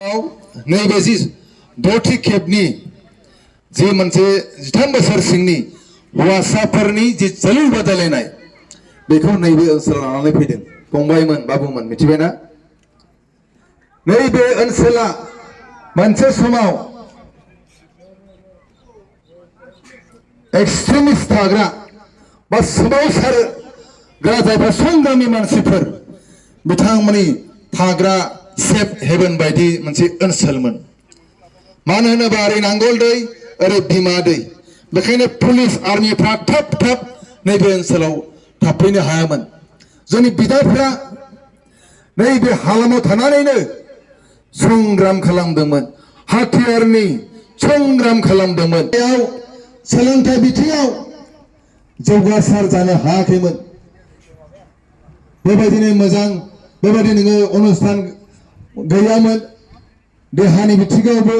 नैबे जि दथि खेबनि जि मोनसे 13 बोसोर सिंनि हौवासाफोरनि जि जोलुर बादायलायनाय बेखौ नैबे ओनसोलाव लानानै फैदों फंबायमोन बाबुमोन मिथिबायना नैबे ओनसोला मोनसे समाव एक्सट्रिमिस्ट थाग्रा बा सोमावसारग्रा जायफोर संग्रामि मानसिफोर बिथांमोननि थाग्रा सेफ हेवन बायदि मोनसे ओनसोलमोन मानो होनोबा ओरै नांगोल दै ओरै बिमा दै बेखायनो पुलिस आर्मिफ्रा थाब थाब नैबे ओनसोलाव थाफैनो हायामोन जोंनि बिदाफोरा नैबे हालामाव थानानैनो संग्राम खालामदोंमोन हाथियारनि संग्राम खालामदोंमोन सोलोंथाइ बिथिङाव जौगासार जानो हायाखैमोन बेबायदिनो मोजां बेबायदि नोङो अनुस्थान गैयामोन देहानि बिथिङावबो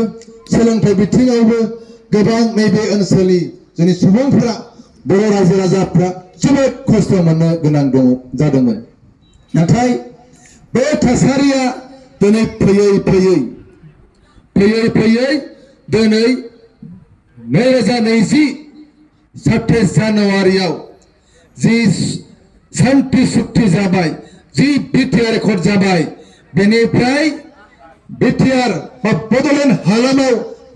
सोलोंथाइ बिथिङावबो गोबां नैबे ओनसोलनि जोंनि सुबुंफोरा बर' रायजो राजाफ्रा जोबोद खस्थ' मोननो गोनां जादोंमोन नाथाय बे थासारिया दिनै फैयै फैयै दिनै 2020 27 जानुवारियाव जि शान्ति सुक्ति जाबाय जि बिटिआर रेकर्ड जाबाय बेनिफ्राय बिटिआर बा बड'लेण्ड हालामाव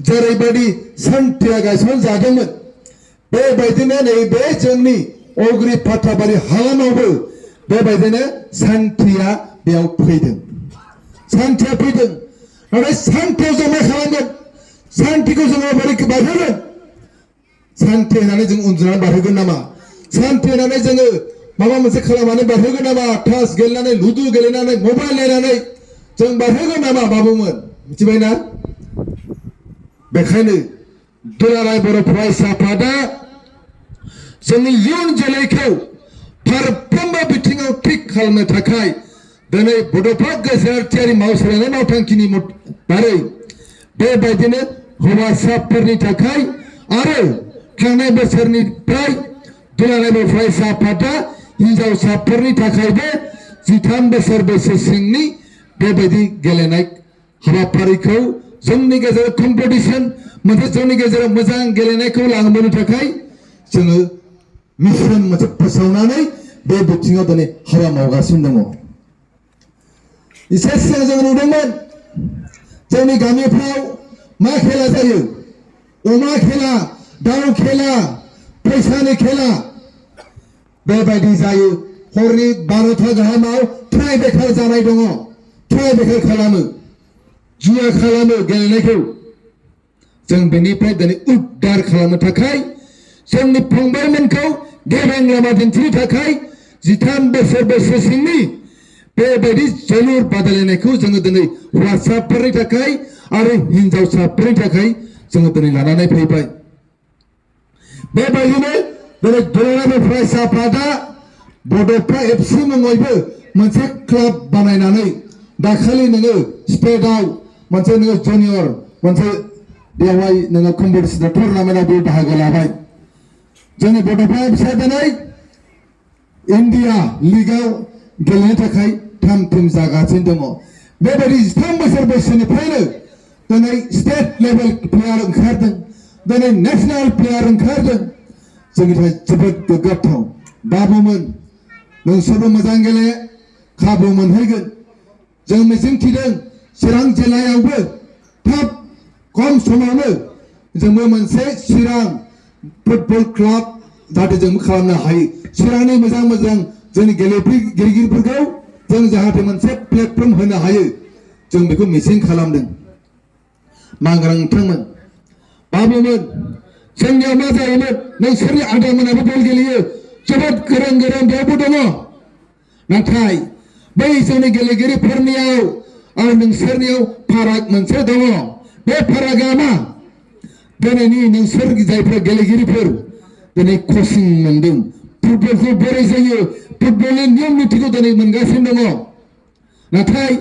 जेरैबायदि शान्तिया गायसन जादोंमोन बेबायदिनो नैबे जोंनि अग्रि फाथाबारि हालामावबो बेबायदिनो शान्तिया बेयाव फैदों शान्तिया फैदों नाथाय शान्तियाव जों मा खालामगोन शान्तिखौ जोङो बोरै बारहोगोन शान्ति होननानै जों उन्दुनानै बारहोगोन नामा शान्ति होननानै जोङो माबा मोनसे खालामनानै बारहोगोन नामा तास गेलेनानै लुदु गेलेनानै मबाइल नायनानै जों बारहोगोन नामा बाबुमोन मिथिबायना बेखायनो दुलाराय बर' फरायसा आफादा जोंनि इयुन जोलैखौ फारफ्रोमबो बिथिङाव थिग खालामनो थाखाय दिनै बड'फा गेजेरारि मावसोरायनाय मावथांखिनि बारै बेबायदिनो हौवासाफोरनि थाखाय आरो थांनाय बोसोरनिफ्राय दुलाराय बर' फरायसा आफादा हिनजावसाफोरनि थाखायबो 13 बोसोर बैसोसिमनि बेबायदि गेलेनाय हाबाफारिखौ जोंनि गेजेराव कम्पिटिशन मोनसे जोंनि गेजेराव मोजां गेलेनायखौ लाबोनो थाखाय जोङो मिशन मोनसे फोसावनानै बे बिथिङाव दिनै हाबा मावगासिनो दङ एसे सिगां जों नुदोंमोन जोंनि गामिफ्राव मा खेला जायो अमा खेला दाउ खेला फैसानि खेला बेबायदि जायो हरनि 12टा गाहामाव ट्राइ बेकार जानाय दङ ट्राइ बेकार खालामो जुवा खालामो गेलेनायखौ जों बेनिफ्राय दिनै उद्धार खालामनो थाखाय जोंनि फंबायमोनखौ गेबें लामा दिन्थिनो थाखाय 13 बोसोर बैसोसिमनि बेबायदि जोलुर बादायलायनायखौ जोङो दिनै हौवासाफोरनि थाखाय आरो हिनजावसाफोरनि थाखाय जोङो दिनै लानानै फैबाय बेबायदिनो दिनै दुलाराय फरायसा आफादा बड'फा एफसि मुङैबो मोनसे क्लाब बानायनानै दाखालि नोङो स्टेटआव मोनसे नोङो जुनियर मोनसे बेवहाय नोङो कम्पिटिशन टुर्नामेन्टआव बे बाहागो लाबाय जोंनि बड'फा एफसिआ दिनै इन्डिया लिगआव गेलेनो थाखाय थाम थिम जागासिनो दङ बेबायदि 13 बोसोर बैसोनिफ्रायनो दिनै स्टेट लेभेल प्लेयार ओंखारदों दिनै नेशनेल प्लेयार ओंखारदों जोंनि थाखाय जोबोद गोग्गाथाव बाबुमोन नोंसोरबो मोजां गेले खाबु मोनहैगोन जों मिजिंथिदों चिरां जिल्लायावबो थाब खम समावनो जोंबो मोनसे चिरां फुटबल क्लाब जाहाथे जों खालामनो हायो चिरांनि मोजां जोंनि गेलेगिरिफोरखौ जों जाहाथे मोनसे प्लेटफर्म होनो हायो जों बेखौ मिजिं खालामदों माग्रां नोंथांमोन बाबुमोन जोंनियाव मा जायोमोन नोंसोरनि आदामोनाबो बल गेलेयो जोबोद गोरों बेयावबो दङ नाथाय बै जोंनि गेलेगिरिफोरनियाव आरो नोंसोरनियाव फाराग मोनसे दङ बे फारागा मा दिनैनि नोंसोर जायफोर गेलेगिरिफोर दिनै कचिं मोनदों फुटबलखौ बोरै जायो फुटबलनि नियम नितिखौ दिनै मोनगासिनो दङ नाथाय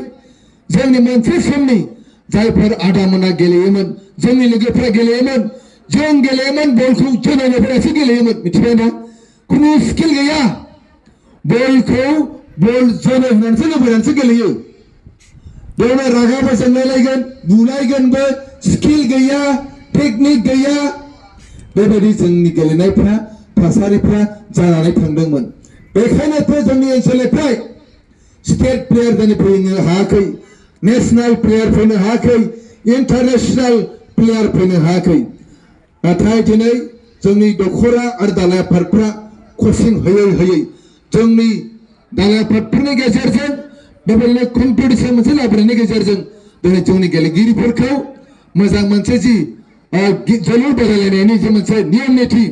जोंनि मोनसे समनि जायफोर आदामोना गेलेयोमोन जोंनि लोगोफ्रा गेलेयोमोन जों गेलेयोमोन बलखौ जोनायनिफ्रायसो गेलेयोमोन मिथिबायना खुनु स्किल गैया बलखौ बल जोनो होननानैसो लुबैनानैसो गेलेयो बेवनो रागाबो जोंलायलायगोन बुलायगोनबो स्किल गैया टेकनिक गैया बेबायदि जोंनि गेलेनायफ्रा थासारिफ्रा जानानै थांदोंमोन बेखायनोथ' जोंनि ओनसोलनिफ्राय स्टेट प्लेयार जानो फैनो हायाखै नेशनेल प्लेयार फैनो हायाखै इन्टारनेशनेल प्लेयार फैनो हायाखै नाथाय दिनै जोंनि दखरा आरो दालाय आफादफ्रा कचिं होयै होयै जोंनि दालाय आफादफोरनि गेजेरजों बेबायदिनो कम्पिटिसन मोनसे लाबोनायनि गेजेरजों दिनै जोंनि गेलेगिरिफोरखौ मोजां मोनसे जि जोलुर बादायलायनायनि जे मोनसे नियम निथि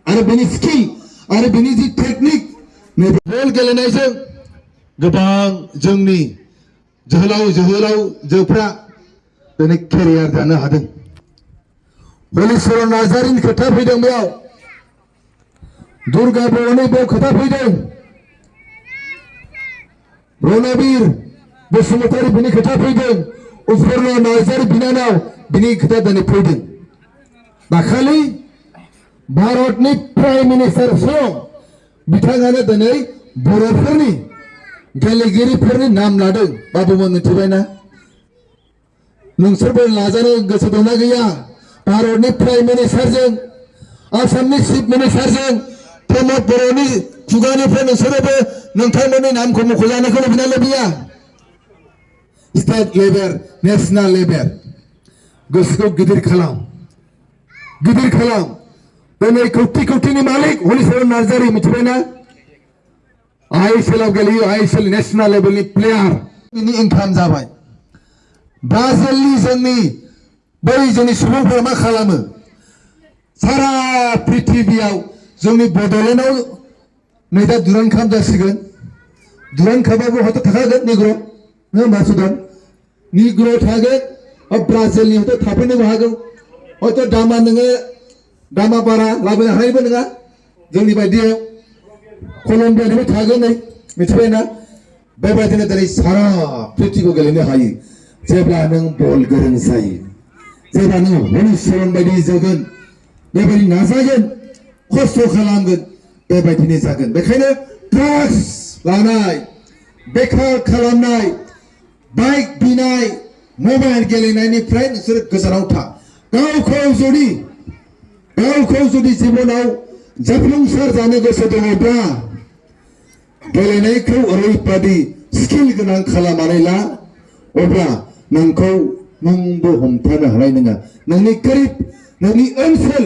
आरो बेनि स्किल आरो बेनि जि टेकनिक बल गेलेनायजों गोबां जोंनि जोहोलावजोफ्रा दिनै केरियार दानो हादों हलिचरन नार्जारिनि खोथा फैदों बेयाव दुर्गा बर'नि बेयाव खोथा फैदों रनबीर बसुमतारी बिनि खोथा फैदों उफुर्ना नार्जारि बिनानाव बिनि खोथा दिनै फैदों दाखालि भारतनि प्राइम मिनिस्टार सम बिथाङानो दिनै बर'फोरनि गेलेगिरिफोरनि नाम लादों बाबुमोन मिथिबायना नोंसोरबो लाजानो गोसो दंना गैया भारतनि प्राइम मिनिस्टारजों आसामनि चिफ मिनिस्टारजों प्रमद बर'नि खुगानिफ्राय नोंसोरबो नोंथांमोननि नामखौ मख'जानायखौ लुबैना लुबैया स्टेट लेभेल नेशनेल लेभेल गोसोखौ गिदिर खालाम दिनै कौटि कौटिनि मालिक हलिचरन नार्जारि मिथिबायना ISL आव गेलेयो ISL नेशनेल लेभेलनि प्लेयार बिनि इनकाम जाबाय ब्राजिलनि जोंनि सुबुंफोरा मा खालामो सारा पृथिबियाव जोंनि बड'लेण्डआव नै दा दुरान्ड काप जासिगोन दुरान्ड कापआबो हयथ' थाखागोन निग्र' नङा होमबा सुदान निग्र' थागोन ब्राजिलनि हयथ' थाफैनोबो हागौ हयथ' दामा बारा लाबोनो हानायबो नङा जोंनि बायदियाव कलम्बियानिबो थागोन नै मिथिबायना बेबायदिनो दिनै सारा पृथिबियाव गेलेनो हायो जेब्ला नों बल गोरों जायो जेब्ला नों हलिचरन बायदि जागोन बेबायदि नाजागोन खस्थ' खालामगोन बेबायदिनो जागोन बेखायनो ड्राग्स लानाय बेखार खालामनाय बाइक बिनाय मबाइल गेलेनायनिफ्राय नोंसोर गोजानाव था गावखौ जुदि जिबनाव जाफुंसार जानो गोसो दङब्ला गेलेनायखौ ओरैबादि स्किल गोनां खालामनानै ला अब्ला नोंबो हमथानो हानाय नङा नोंनि गोरिब नोंनि ओनसोल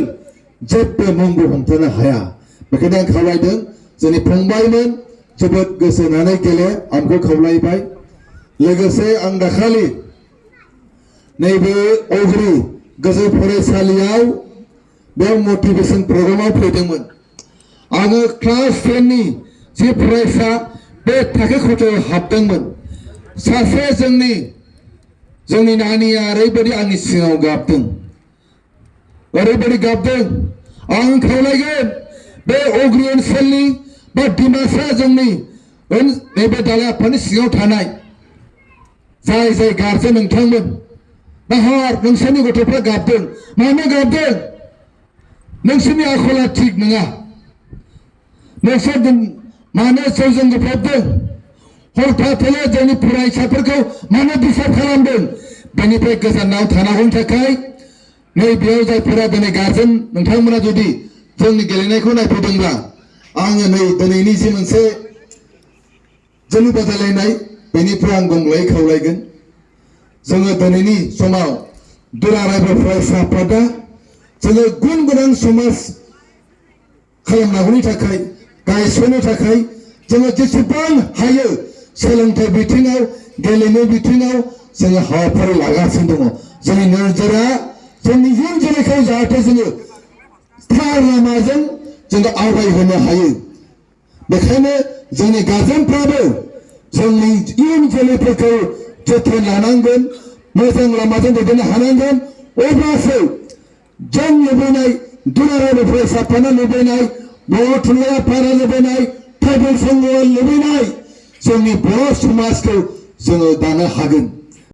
जेबो नोंबो हमथानो हाया बेखायनो आं खावलायदों जोंनि फंबायमोन जोबोद गोसो होनानै गेले आंखौ खावलायबाय लोगोसे आं दाखालि नैबे अग्रि गोजौ फरायसालियाव बेयाव मटिभेसन प्रग्रामाव फैदोंमोन आङो क्लास 10 नि जि फरायसा बे थाखो खथायाव हाबदोंमोन सासे जोंनि नानिया ओरैबायदि आंनि सिगाङाव गाबदों आं खावलायगोन बे अग्रि ओनसोलनि बा डिमासा जोंनि नैबे दालाय आफादनि सिङाव थानाय जाय गारजेन नोंथांमोन नाहर नोंसोरनि गथ'फ्रा गाबदों मानो गाबदों नोंसोरनि आखला थिग नङा नोंसोर मानो जौजों गोब्राबदों हरफाथेले जोंनि फरायसाफोरखौ मानो डिस्टार्ब खालामदों बेनिफ्राय गोजानाव थानांगौनि थाखाय नै बेयाव जायफोरा दिनै गारजेन नोंथांमोना जुदि जोंनि गेलेनायखौ नायफैदोंब्ला आङो नै दिनैनि जि मोनसे जोलुर बादायलायनाय बेनिफ्राय आं गंग्लायै खावलायगोन जोङो दिनैनि समाव दुलाराय फरायसा आफादा जोङो गुन गोनां समाज खालामनांगौनि थाखाय गायसननो थाखाय जोङो जेसेबां हायो सोलोंथाइ बिथिङाव गेलेमु बिथिङाव जोङो हाबाफारि लागासिनो दङ जोंनि नोजोरा जोंनि इयुन जोलैखौ जाहाथे जोङो थार लामाजों जोङो आवगायहोनो हायो बेखायनो जोंनि गार्जेनफ्राबो जोंनि इयुन जोलैफोरखौ जोथोन लानांगोन मोजां लामाजों दैदेननो हानांगोन अब्लासो जों लुबैनाय दुलाराय फरायसा आफादा लुबैनाय बर' थुनलाइ आफादा लुबैनाय ट्राइबेल संघआ लुबैनाय जोंनि बर' समाजखौ जोङो दानो हागोन।